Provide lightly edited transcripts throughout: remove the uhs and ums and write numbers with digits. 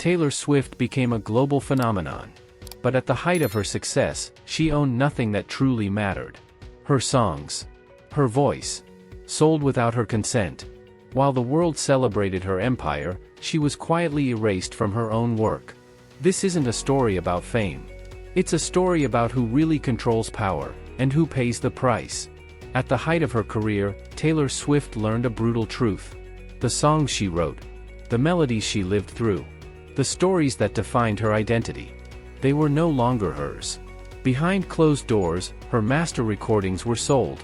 Taylor Swift became a global phenomenon. But at the height of her success, she owned nothing that truly mattered. Her songs. Her voice. Sold without her consent. While the world celebrated her empire, she was quietly erased from her own work. This isn't a story about fame. It's a story about who really controls power, and who pays the price. At the height of her career, Taylor Swift learned a brutal truth. The songs she wrote. The melodies she lived through. The stories that defined her identity. They were no longer hers. Behind closed doors, her master recordings were sold.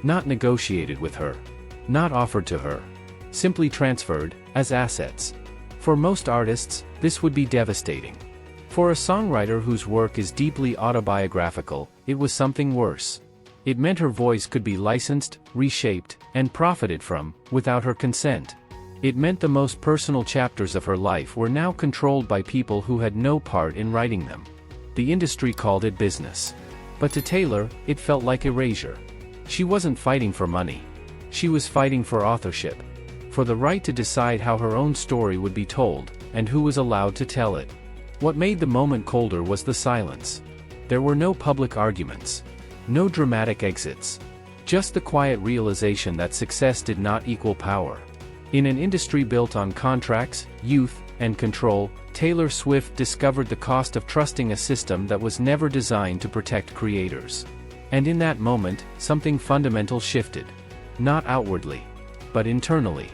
Not negotiated with her. Not offered to her. Simply transferred, as assets. For most artists, this would be devastating. For a songwriter whose work is deeply autobiographical, it was something worse. It meant her voice could be licensed, reshaped, and profited from, without her consent. It meant the most personal chapters of her life were now controlled by people who had no part in writing them. The industry called it business. But to Taylor, it felt like erasure. She wasn't fighting for money. She was fighting for authorship. For the right to decide how her own story would be told, and who was allowed to tell it. What made the moment colder was the silence. There were no public arguments. No dramatic exits. Just the quiet realization that success did not equal power. In an industry built on contracts, youth, and control, Taylor Swift discovered the cost of trusting a system that was never designed to protect creators. And in that moment, something fundamental shifted. Not outwardly, but internally.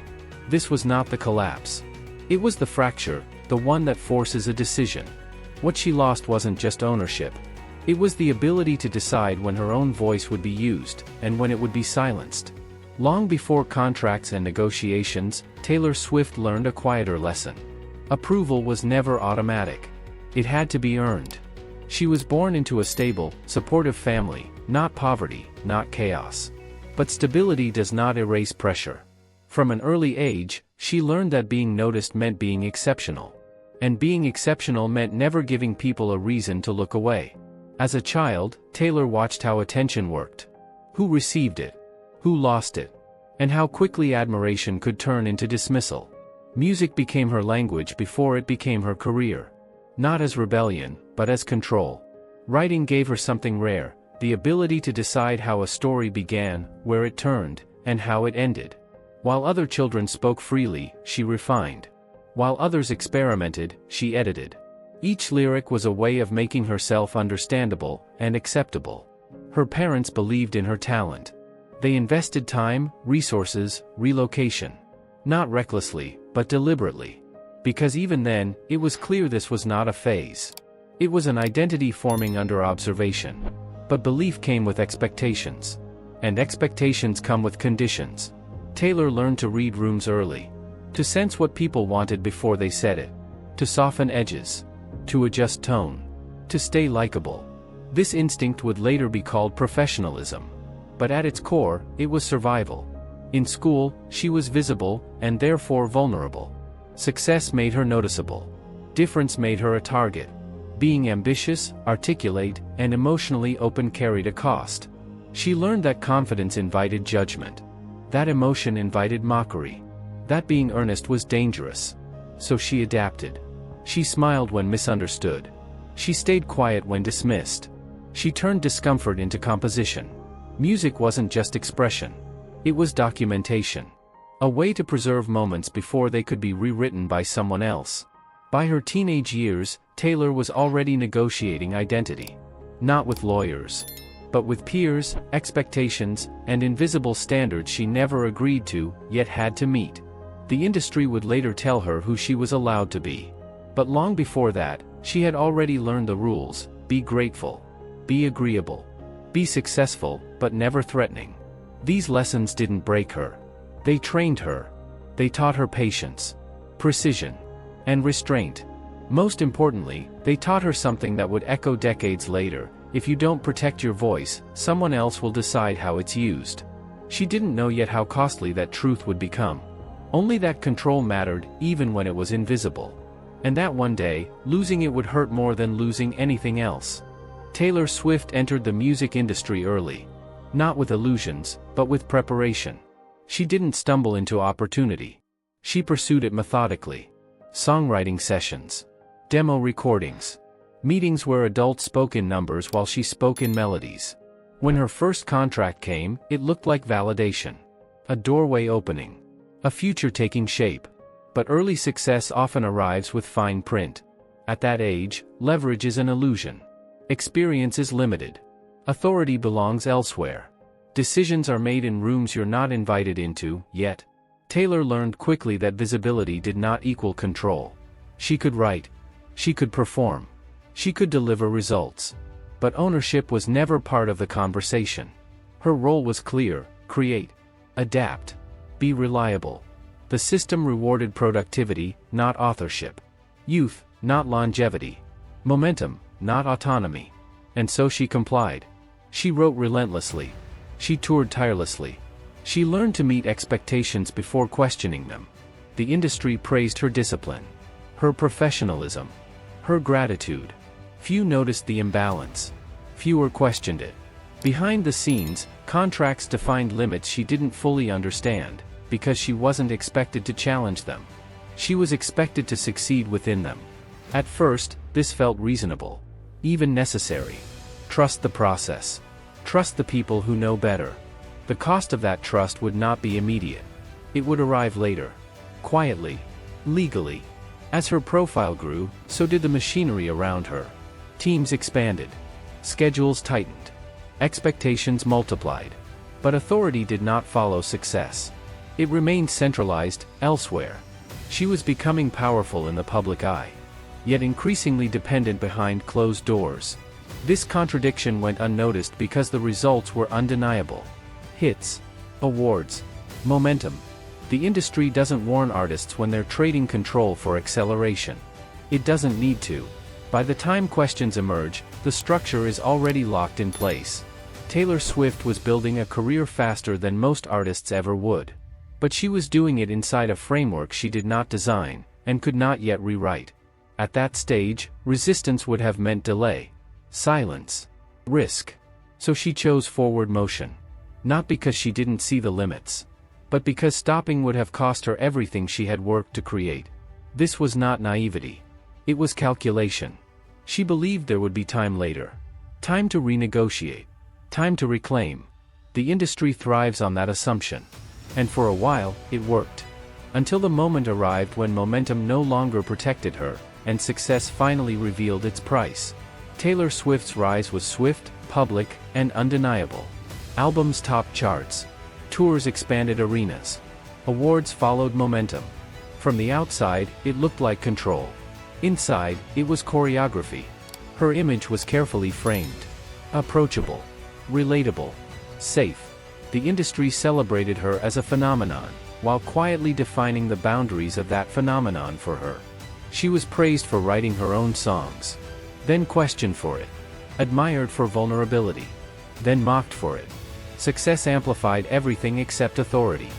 This was not the collapse. It was the fracture, the one that forces a decision. What she lost wasn't just ownership. It was the ability to decide when her own voice would be used, and when it would be silenced. Long before contracts and negotiations, Taylor Swift learned a quieter lesson. Approval was never automatic. It had to be earned. She was born into a stable, supportive family, not poverty, not chaos. But stability does not erase pressure. From an early age, she learned that being noticed meant being exceptional. And being exceptional meant never giving people a reason to look away. As a child, Taylor watched how attention worked. Who received it? Who lost it? And how quickly admiration could turn into dismissal. Music became her language before it became her career. Not as rebellion, but as control. Writing gave her something rare, the ability to decide how a story began, where it turned, and how it ended. While other children spoke freely, she refined. While others experimented, she edited. Each lyric was a way of making herself understandable and acceptable. Her parents believed in her talent. They invested time, resources, relocation. Not recklessly, but deliberately. Because even then, it was clear this was not a phase. It was an identity forming under observation. But belief came with expectations. And expectations come with conditions. Taylor learned to read rooms early. To sense what people wanted before they said it. To soften edges. To adjust tone. To stay likable. This instinct would later be called professionalism. But at its core, it was survival. In school, she was visible, and therefore vulnerable. Success made her noticeable. Difference made her a target. Being ambitious, articulate, and emotionally open carried a cost. She learned that confidence invited judgment. That emotion invited mockery. That being earnest was dangerous. So she adapted. She smiled when misunderstood. She stayed quiet when dismissed. She turned discomfort into composition. Music wasn't just expression. It was documentation. A way to preserve moments before they could be rewritten by someone else. By her teenage years, Taylor was already negotiating identity. Not with lawyers. But with peers, expectations, and invisible standards she never agreed to, yet had to meet. The industry would later tell her who she was allowed to be. But long before that, she had already learned the rules: be grateful. Be agreeable. Be successful, but never threatening. These lessons didn't break her. They trained her. They taught her patience, precision, and restraint. Most importantly, they taught her something that would echo decades later: if you don't protect your voice, someone else will decide how it's used. She didn't know yet how costly that truth would become. Only that control mattered, even when it was invisible. And that one day, losing it would hurt more than losing anything else. Taylor Swift entered the music industry early. Not with illusions, but with preparation. She didn't stumble into opportunity. She pursued it methodically. Songwriting sessions. Demo recordings. Meetings where adults spoke in numbers while she spoke in melodies. When her first contract came, it looked like validation. A doorway opening. A future taking shape. But early success often arrives with fine print. At that age, leverage is an illusion. Experience is limited. Authority belongs elsewhere. Decisions are made in rooms you're not invited into, yet. Taylor learned quickly that visibility did not equal control. She could write. She could perform. She could deliver results. But ownership was never part of the conversation. Her role was clear: create, adapt, be reliable. The system rewarded productivity, not authorship. Youth, not longevity. Momentum, not autonomy. And so she complied. She wrote relentlessly. She toured tirelessly. She learned to meet expectations before questioning them. The industry praised her discipline, her professionalism, her gratitude. Few noticed the imbalance. Fewer questioned it. Behind the scenes, contracts defined limits she didn't fully understand, because she wasn't expected to challenge them. She was expected to succeed within them. At first, this felt reasonable. Even necessary. Trust the process. Trust the people who know better. The cost of that trust would not be immediate. It would arrive later. Quietly. Legally. As her profile grew, so did the machinery around her. Teams expanded. Schedules tightened. Expectations multiplied. But authority did not follow success. It remained centralized, elsewhere. She was becoming powerful in the public eye, yet increasingly dependent behind closed doors. This contradiction went unnoticed because the results were undeniable. Hits, awards, momentum. The industry doesn't warn artists when they're trading control for acceleration. It doesn't need to. By the time questions emerge, the structure is already locked in place. Taylor Swift was building a career faster than most artists ever would. But she was doing it inside a framework she did not design, and could not yet rewrite. At that stage, resistance would have meant delay, silence, risk. So she chose forward motion. Not because she didn't see the limits, but because stopping would have cost her everything she had worked to create. This was not naivety. It was calculation. She believed there would be time later. Time to renegotiate. Time to reclaim. The industry thrives on that assumption. And for a while, it worked. Until the moment arrived when momentum no longer protected her, and success finally revealed its price. Taylor Swift's rise was swift, public, and undeniable. Albums topped charts. Tours expanded arenas. Awards followed momentum. From the outside, it looked like control. Inside, it was choreography. Her image was carefully framed. Approachable. Relatable. Safe. The industry celebrated her as a phenomenon, while quietly defining the boundaries of that phenomenon for her. She was praised for writing her own songs. Then questioned for it. Admired for vulnerability. Then mocked for it. Success amplified everything except authority.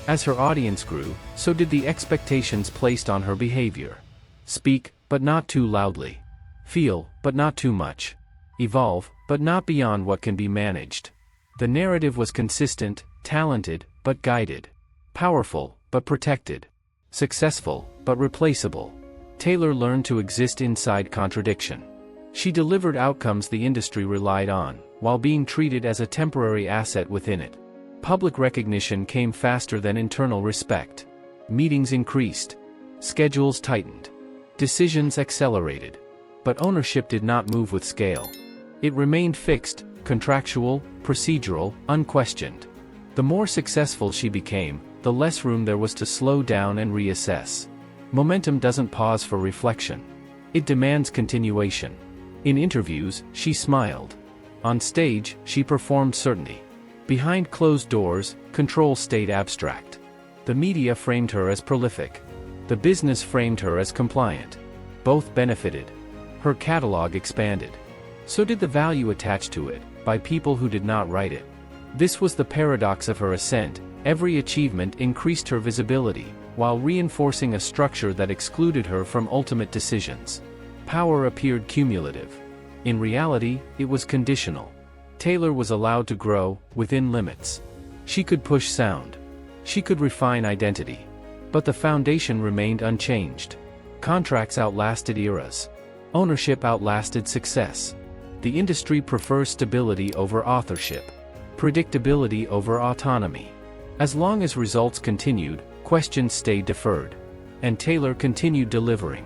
As her audience grew, so did the expectations placed on her behavior. Speak, but not too loudly. Feel, but not too much. Evolve, but not beyond what can be managed. The narrative was consistent, talented, but guided. Powerful, but protected. Successful, but replaceable. Taylor learned to exist inside contradiction. She delivered outcomes the industry relied on, while being treated as a temporary asset within it. Public recognition came faster than internal respect. Meetings increased. Schedules tightened. Decisions accelerated. But ownership did not move with scale. It remained fixed, contractual, procedural, unquestioned. The more successful she became, the less room there was to slow down and reassess. Momentum doesn't pause for reflection. It demands continuation. In interviews, she smiled. On stage, she performed certainty. Behind closed doors, control stayed abstract. The media framed her as prolific. The business framed her as compliant. Both benefited. Her catalog expanded. So did the value attached to it, by people who did not write it. This was the paradox of her ascent. Every achievement increased her visibility, while reinforcing a structure that excluded her from ultimate decisions. Power appeared cumulative. In reality, it was conditional. Taylor was allowed to grow, within limits. She could push sound. She could refine identity. But the foundation remained unchanged. Contracts outlasted eras. Ownership outlasted success. The industry prefers stability over authorship. Predictability over autonomy. As long as results continued, questions stayed deferred. And Taylor continued delivering.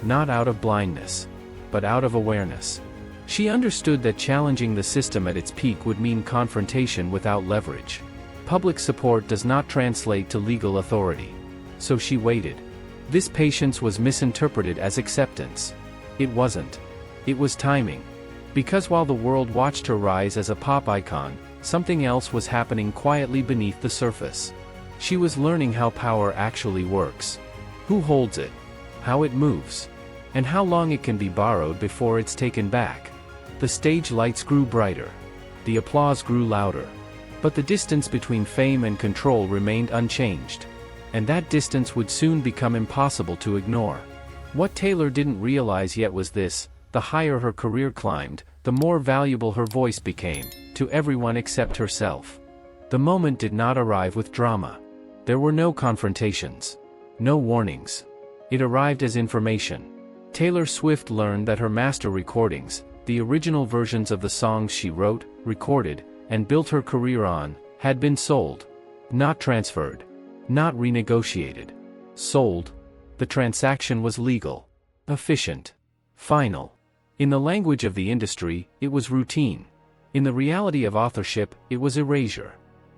Not out of blindness, but out of awareness. She understood that challenging the system at its peak would mean confrontation without leverage. Public support does not translate to legal authority. So she waited. This patience was misinterpreted as acceptance. It wasn't. It was timing. Because while the world watched her rise as a pop icon, something else was happening quietly beneath the surface. She was learning how power actually works. Who holds it? How it moves. And how long it can be borrowed before it's taken back. The stage lights grew brighter. The applause grew louder. But the distance between fame and control remained unchanged. And that distance would soon become impossible to ignore. What Taylor didn't realize yet was this: the higher her career climbed, the more valuable her voice became, to everyone except herself. The moment did not arrive with drama. There were no confrontations. No warnings. It arrived as information. Taylor Swift learned that her master recordings, the original versions of the songs she wrote, recorded, and built her career on, had been sold. Not transferred. Not renegotiated. Sold. The transaction was legal. Efficient. Final. In the language of the industry, it was routine. In the reality of authorship, it was erasure.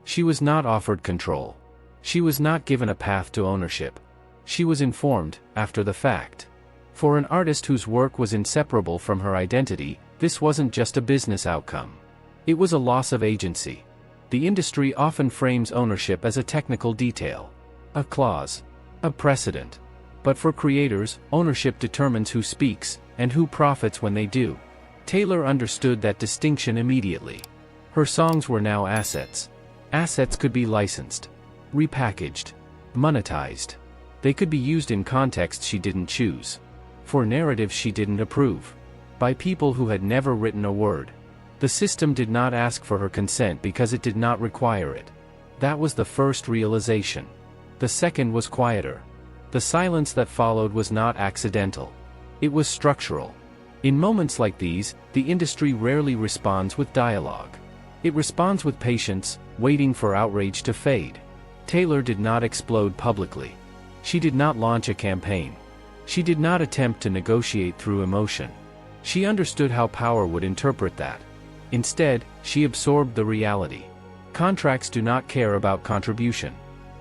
She was not offered control. She was not given a path to ownership. She was informed, after the fact. For an artist whose work was inseparable from her identity, this wasn't just a business outcome. It was a loss of agency. The industry often frames ownership as a technical detail. A clause. A precedent. But for creators, ownership determines who speaks, and who profits when they do. Taylor understood that distinction immediately. Her songs were now assets. Assets could be licensed, repackaged, monetized. They could be used in contexts she didn't choose. For narratives she didn't approve. By people who had never written a word. The system did not ask for her consent because it did not require it. That was the first realization. The second was quieter. The silence that followed was not accidental. It was structural. In moments like these, the industry rarely responds with dialogue. It responds with patience, waiting for outrage to fade. Taylor did not explode publicly. She did not launch a campaign. She did not attempt to negotiate through emotion. She understood how power would interpret that. Instead, she absorbed the reality. Contracts do not care about contribution.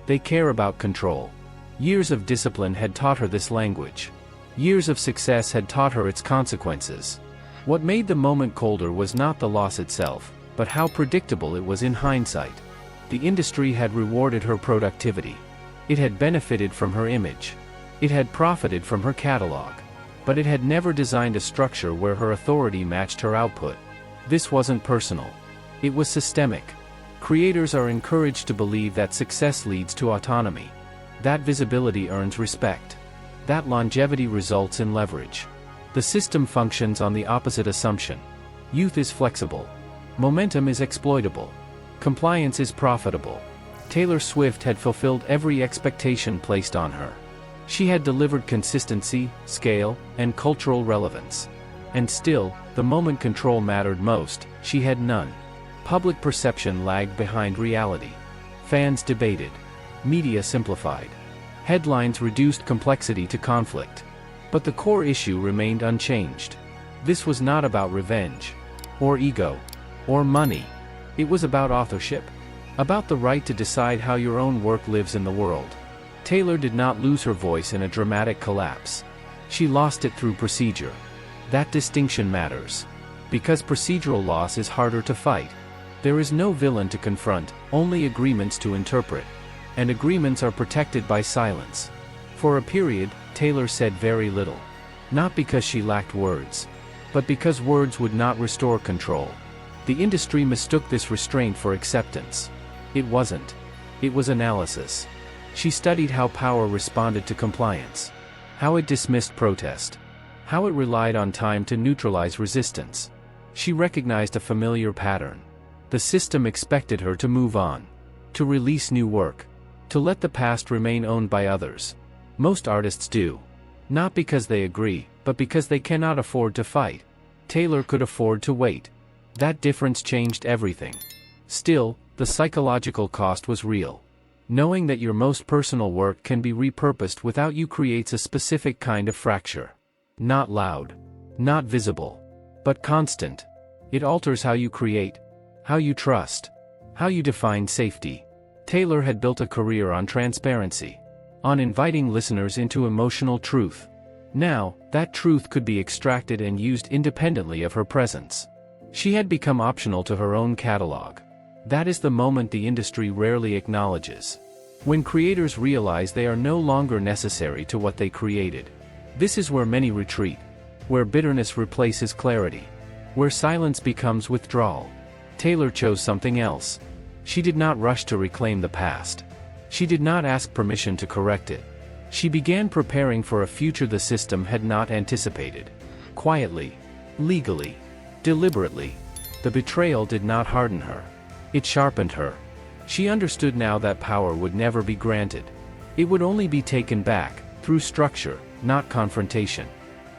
They care about control. Years of discipline had taught her this language. Years of success had taught her its consequences. What made the moment colder was not the loss itself, but how predictable it was in hindsight. The industry had rewarded her productivity. It had benefited from her image. It had profited from her catalog. But it had never designed a structure where her authority matched her output. This wasn't personal. It was systemic. Creators are encouraged to believe that success leads to autonomy. That visibility earns respect. That longevity results in leverage. The system functions on the opposite assumption. Youth is flexible. Momentum is exploitable. Compliance is profitable. Taylor Swift had fulfilled every expectation placed on her. She had delivered consistency, scale, and cultural relevance. And still, the moment control mattered most, she had none. Public perception lagged behind reality. Fans debated. Media simplified. Headlines reduced complexity to conflict. But the core issue remained unchanged. This was not about revenge, or ego, or money. It was about authorship. About the right to decide how your own work lives in the world. Taylor did not lose her voice in a dramatic collapse. She lost it through procedure. That distinction matters. Because procedural loss is harder to fight. There is no villain to confront, only agreements to interpret. And agreements are protected by silence. For a period, Taylor said very little. Not because she lacked words. But because words would not restore control. The industry mistook this restraint for acceptance. It wasn't. It was analysis. She studied how power responded to compliance. How it dismissed protest. How it relied on time to neutralize resistance. She recognized a familiar pattern. The system expected her to move on. To release new work. To let the past remain owned by others. Most artists do. Not because they agree, but because they cannot afford to fight. Taylor could afford to wait. That difference changed everything. Still, the psychological cost was real. Knowing that your most personal work can be repurposed without you creates a specific kind of fracture. Not loud. Not visible. But constant. It alters how you create, how you trust, how you define safety. Taylor had built a career on transparency, on inviting listeners into emotional truth. Now, that truth could be extracted and used independently of her presence. She had become optional to her own catalog. That is the moment the industry rarely acknowledges. When creators realize they are no longer necessary to what they created. This is where many retreat, where bitterness replaces clarity, where silence becomes withdrawal. Taylor chose something else. She did not rush to reclaim the past. She did not ask permission to correct it. She began preparing for a future the system had not anticipated. Quietly, legally, deliberately. The betrayal did not harden her. It sharpened her. She understood now that power would never be granted. It would only be taken back, through structure, not confrontation.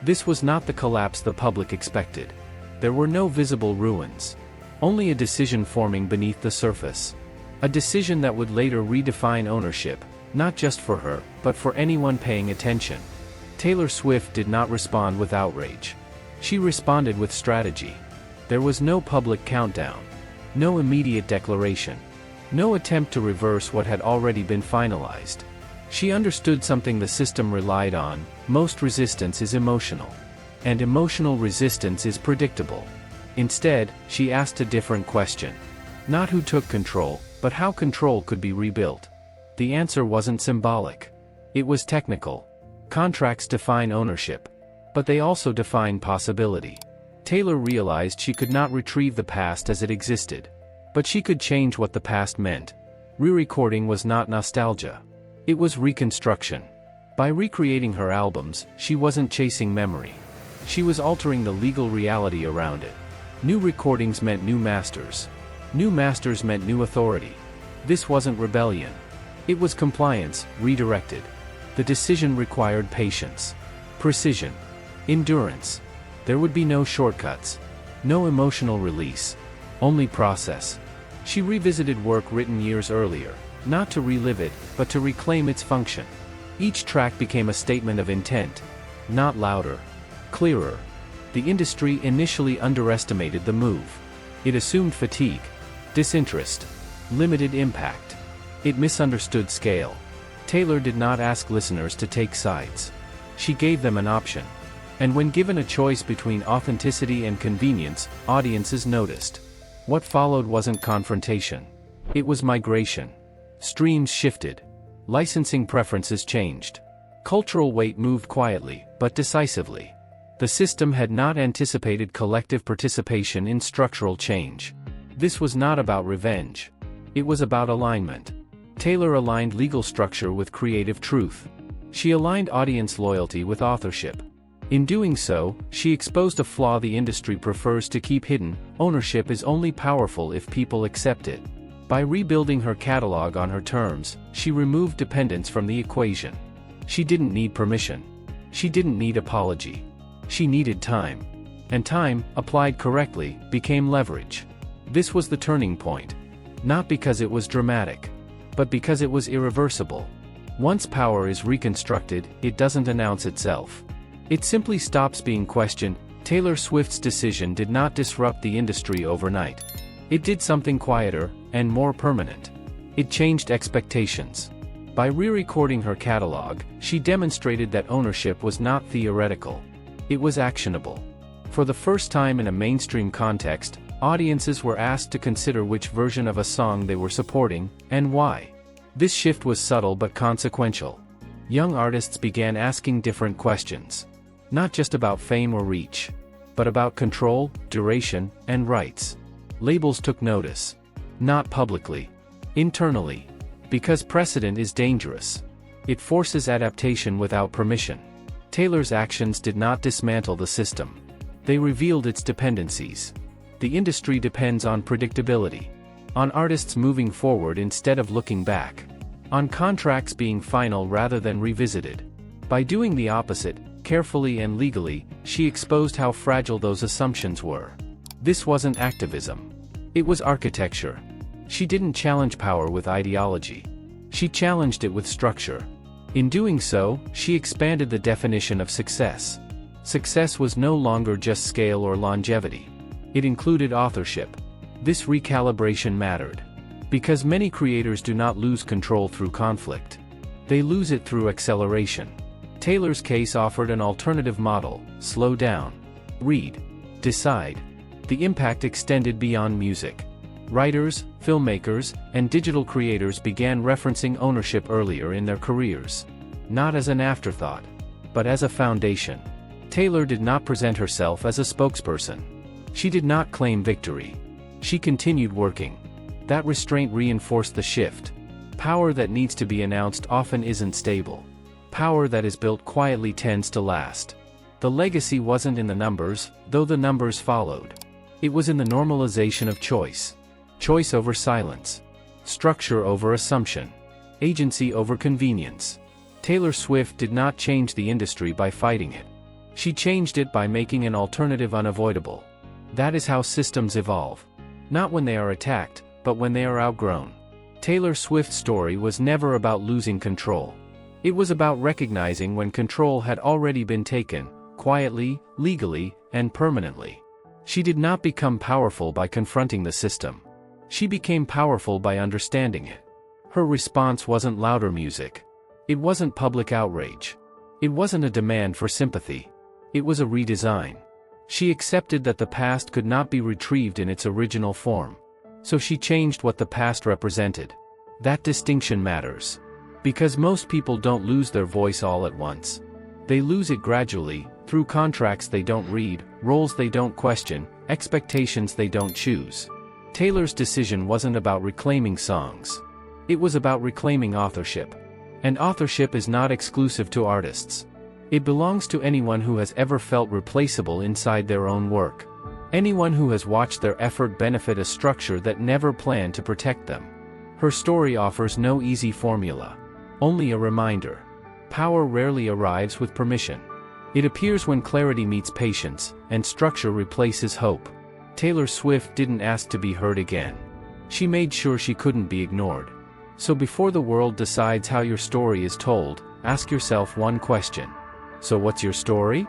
This was not the collapse the public expected. There were no visible ruins. Only a decision forming beneath the surface. A decision that would later redefine ownership, not just for her, but for anyone paying attention. Taylor Swift did not respond with outrage. She responded with strategy. There was no public countdown. No immediate declaration. No attempt to reverse what had already been finalized. She understood something the system relied on: most resistance is emotional. And emotional resistance is predictable. Instead, she asked a different question. Not who took control, but how control could be rebuilt. The answer wasn't symbolic. It was technical. Contracts define ownership. But they also define possibility. Taylor realized she could not retrieve the past as it existed. But she could change what the past meant. Re-recording was not nostalgia. It was reconstruction. By recreating her albums, she wasn't chasing memory. She was altering the legal reality around it. New recordings meant new masters. New masters meant new authority. This wasn't rebellion. It was compliance, redirected. The decision required patience, precision, endurance. There would be no shortcuts. No emotional release. Only process. She revisited work written years earlier, not to relive it, but to reclaim its function. Each track became a statement of intent. Not louder. Clearer. The industry initially underestimated the move. It assumed fatigue, disinterest, limited impact. It misunderstood scale. Taylor did not ask listeners to take sides. She gave them an option. And when given a choice between authenticity and convenience, audiences noticed. What followed wasn't confrontation. It was migration. Streams shifted. Licensing preferences changed. Cultural weight moved quietly, but decisively. The system had not anticipated collective participation in structural change. This was not about revenge. It was about alignment. Taylor aligned legal structure with creative truth. She aligned audience loyalty with authorship. In doing so, she exposed a flaw the industry prefers to keep hidden: ownership is only powerful if people accept it. By rebuilding her catalog on her terms, she removed dependence from the equation. She didn't need permission. She didn't need apology. She needed time. And time, applied correctly, became leverage. This was the turning point. Not because it was dramatic, but because it was irreversible. Once power is reconstructed, it doesn't announce itself. It simply stops being questioned. Taylor Swift's decision did not disrupt the industry overnight. It did something quieter, and more permanent. It changed expectations. By re-recording her catalog, she demonstrated that ownership was not theoretical. It was actionable. For the first time in a mainstream context, audiences were asked to consider which version of a song they were supporting, and why. This shift was subtle but consequential. Young artists began asking different questions. Not just about fame or reach, but about control, duration, and rights. Labels took notice. Not publicly. Internally. Because precedent is dangerous. It forces adaptation without permission. Taylor's actions did not dismantle the system. They revealed its dependencies. The industry depends on predictability. On artists moving forward instead of looking back. On contracts being final rather than revisited. By doing the opposite, carefully and legally, she exposed how fragile those assumptions were. This wasn't activism. It was architecture. She didn't challenge power with ideology. She challenged it with structure. In doing so, she expanded the definition of success. Success was no longer just scale or longevity. It included authorship. This recalibration mattered. Because many creators do not lose control through conflict. They lose it through acceleration. Taylor's case offered an alternative model: slow down. Read. Decide. The impact extended beyond music. Writers, filmmakers, and digital creators began referencing ownership earlier in their careers. Not as an afterthought, but as a foundation. Taylor did not present herself as a spokesperson. She did not claim victory. She continued working. That restraint reinforced the shift. Power that needs to be announced often isn't stable. Power that is built quietly tends to last. The legacy wasn't in the numbers, though the numbers followed. It was in the normalization of choice. Choice over silence. Structure over assumption. Agency over convenience. Taylor Swift did not change the industry by fighting it. She changed it by making an alternative unavoidable. That is how systems evolve. Not when they are attacked, but when they are outgrown. Taylor Swift's story was never about losing control. It was about recognizing when control had already been taken, quietly, legally, and permanently. She did not become powerful by confronting the system. She became powerful by understanding it. Her response wasn't louder music. It wasn't public outrage. It wasn't a demand for sympathy. It was a redesign. She accepted that the past could not be retrieved in its original form. So she changed what the past represented. That distinction matters. Because most people don't lose their voice all at once. They lose it gradually, through contracts they don't read, roles they don't question, expectations they don't choose. Taylor's decision wasn't about reclaiming songs. It was about reclaiming authorship. And authorship is not exclusive to artists. It belongs to anyone who has ever felt replaceable inside their own work. Anyone who has watched their effort benefit a structure that never planned to protect them. Her story offers no easy formula. Only a reminder. Power rarely arrives with permission. It appears when clarity meets patience, and structure replaces hope. Taylor Swift didn't ask to be heard again. She made sure she couldn't be ignored. So before the world decides how your story is told, ask yourself one question. So what's your story?